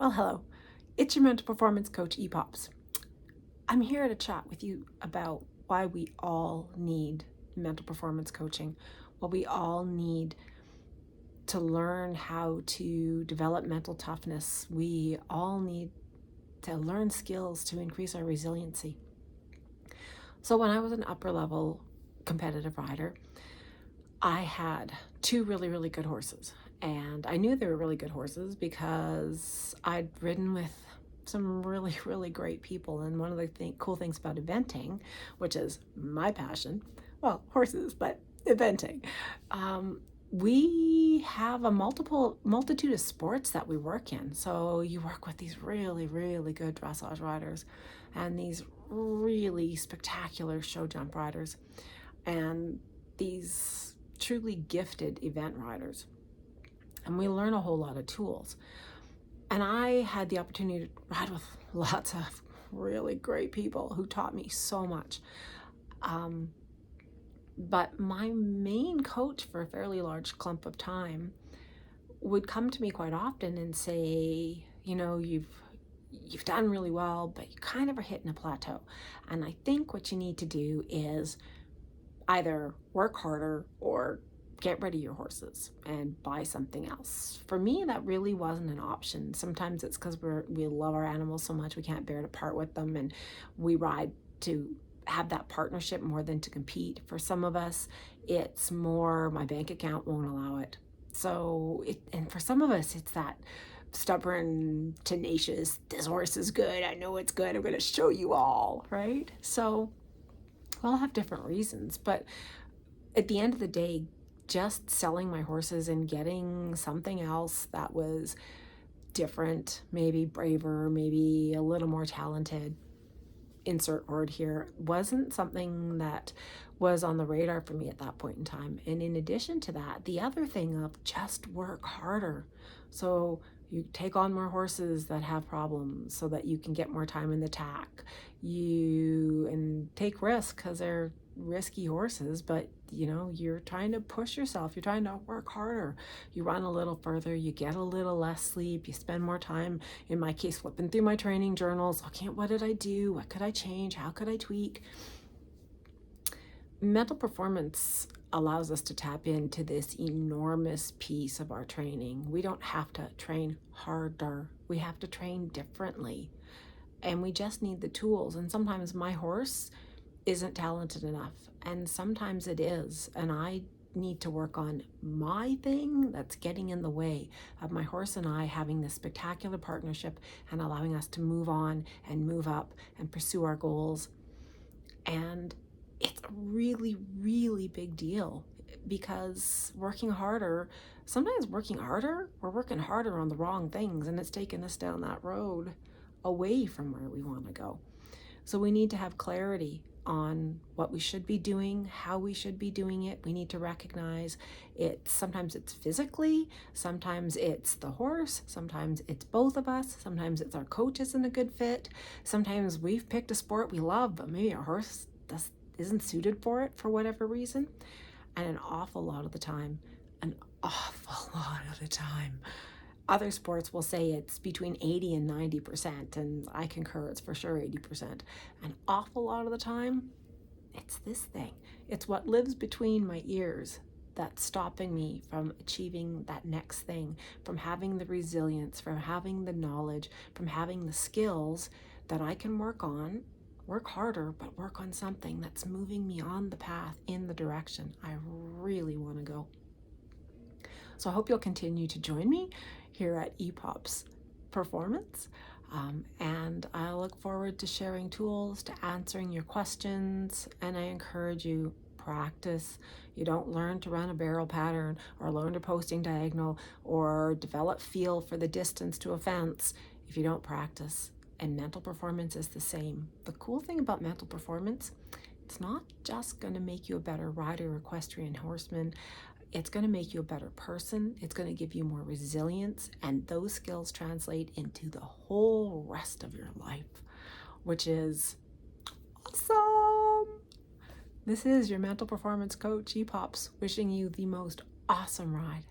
Well, hello. It's your mental performance coach, EPOPs. I'm here to chat with you about why we all need mental performance coaching, why we all need to learn how to develop mental toughness. We all need to learn skills to increase our resiliency. So when I was an upper level competitive rider, I had two really, really good horses. And I knew they were really good horses because I'd ridden with some really, really great people. And one of the cool things about eventing, which is my passion, well, horses, but eventing, we have a multitude of sports that we work in. So you work with these really, really good dressage riders and these really spectacular show jump riders and these truly gifted event riders. And we learn a whole lot of tools. And I had the opportunity to ride with lots of really great people who taught me so much. But my main coach for a fairly large clump of time would come to me quite often and say, you've done really well, but you kind of are hitting a plateau. And I think what you need to do is either work harder or get rid of your horses and buy something else. For me, that really wasn't an option. Sometimes it's because we love our animals so much we can't bear to part with them, and we ride to have that partnership more than to compete. For some of us, it's more my bank account won't allow it. And for some of us, it's that stubborn, tenacious, this horse is good, I know it's good, I'm going to show you all, right? So we all have different reasons, but at the end of the day, just selling my horses and getting something else that was different, maybe braver, maybe a little more talented, insert word here, wasn't something that was on the radar for me at that point in time. And in addition to that, the other thing of just work harder. So you take on more horses that have problems so that you can get more time in the tack. And take risks because they're risky horses, but you're trying to push yourself, you're trying to work harder, you run a little further, you get a little less sleep, you spend more time, in my case, flipping through my training journals. Okay, what did I do, what could I change, how could I tweak? Mental performance allows us to tap into this enormous piece of our training. We don't have to train harder, we have to train differently, and we just need the tools. And sometimes my horse isn't talented enough, and sometimes it is, and I need to work on my thing that's getting in the way of my horse and I having this spectacular partnership and allowing us to move on and move up and pursue our goals. And it's a really, really big deal, because sometimes working harder, we're working harder on the wrong things, and it's taking us down that road away from where we want to go. So we need to have clarity on what we should be doing, how we should be doing it. We need to recognize it. Sometimes it's physically, sometimes it's the horse, sometimes it's both of us, sometimes it's our coach isn't a good fit, sometimes we've picked a sport we love, but maybe our horse isn't suited for it for whatever reason. And an awful lot of the time, other sports will say it's between 80 and 90%, and I concur, it's for sure 80%. An awful lot of the time, it's this thing. It's what lives between my ears that's stopping me from achieving that next thing, from having the resilience, from having the knowledge, from having the skills that I can work harder, but work on something that's moving me on the path in the direction I really want to go. So I hope you'll continue to join me here at EPOP's Performance. And I look forward to sharing tools, to answering your questions, and I encourage you, practice. You don't learn to run a barrel pattern or learn to posting diagonal or develop feel for the distance to a fence if you don't practice. And mental performance is the same. The cool thing about mental performance, it's not just going to make you a better rider, equestrian, horseman. It's going to make you a better person. It's going to give you more resilience, and those skills translate into the whole rest of your life, which is awesome. This is your mental performance coach, EPOPs, wishing you the most awesome ride.